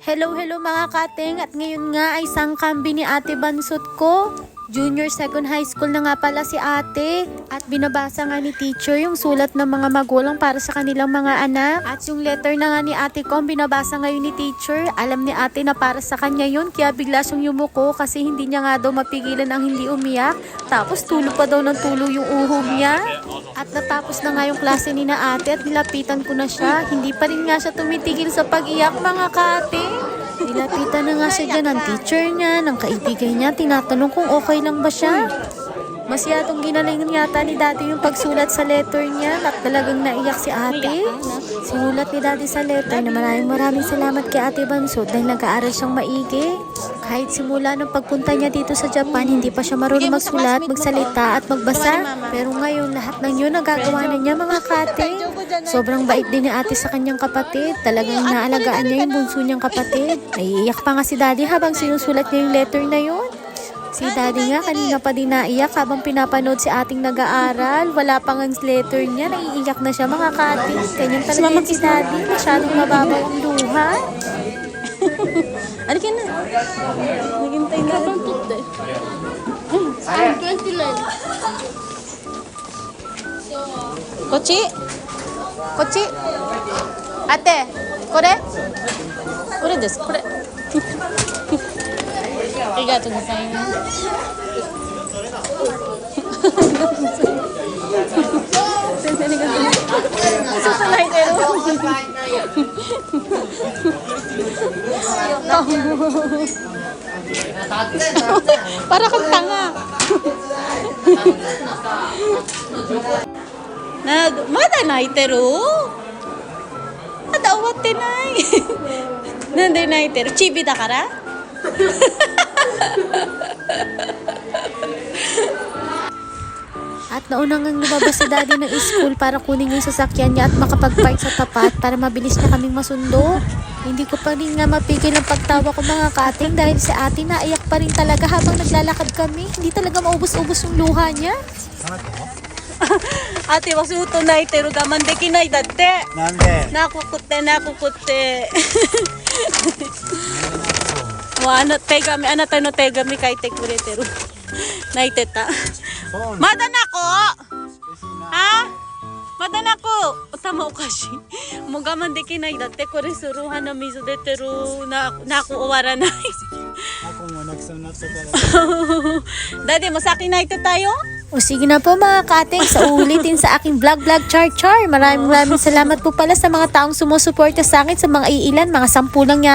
Hello mga kateng, at ngayon nga ay sangkambi ni Ate Bansot ko. Junior second high school na nga pala si ate. At binabasa nga ni teacher yung sulat ng mga magulang para sa kanilang mga anak. At yung letter na nga ni ate ko, binabasa ngayon ni teacher. Alam ni ate na para sa kanya yun, kaya bigla siyang yumuko kasi hindi niya nga daw mapigilan ang hindi umiyak. Tapos tulo pa daw ng tulo yung uhog niya. At natapos na nga yung klase ni na ate at nilapitan ko na siya. Hindi pa rin nga siya tumitigil sa pag-iyak mga kate. Nilapitan na nga siya dyan ng teacher niya, ng kaibigan niya, tinatanong kung okay lang ba siya. Masyadong ginaling yata ni daddy yung pagsulat sa letter niya at talagang naiyak si ate. Sinulat ni daddy sa letter na maraming salamat kay Ate Bansot dahil nag-aaral siyang maigi. Kahit simula ng pagpunta niya dito sa Japan, hindi pa siya marunong magsulat, magsalita at magbasa. Pero ngayon, lahat ng yun nagagawa na niya mga kate. Sobrang bait din ni ate sa kanyang kapatid. Talagang inaalagaan niya yung bunso niyang kapatid. Naiiyak pa nga si daddy habang sinusulat niya yung letter na yun. Si daddy nga kanina pa din naiyak habang pinapanood si ating nag-aaral. Wala pang ang letter niya, naiiyak na siya mga kate. Ganyan talaga yun si daddy, masyadong mababaw ang luha. Ano ka na? Naghintay na. Kapag tutte. I'm 29. Kochi? Kochi? Ate, kore? Kore desu, kore. Arigatou gozaimasu. Para kang tanga. Mada naiteru? Mada owatte nai. Nande naiteru? Chibi dakara? At naunang ang lumabas si daddy ng school para kunin yung sasakyan niya at makapag-park sa tapat para mabilis na kaming masundo. Hindi ko pa rin nga mapigil ang pagtawa ko mga kating dahil si ate naiyak pa rin talaga habang naglalakad kami. Hindi talaga maubos-ubos yung luha niya. Ate, wasuto naiteru gaman dekinai datte. Nande? Nakukutte. Mo anata no tegami kaite kureteru. Naiteta. Mada nako. Ha? Mada nako. Tama okashi. Mo gaman dekinai datte kore suruhan na mizu deteru na naku owaranai. Ako mo nagsunat sa talaga. Daddy, masaki naite tayo? O sige na po mga kating, sa ulitin sa aking vlog Char. Maraming salamat po pala sa mga taong sumusuporta sa akin sa mga iilan, mga 10 lang yata.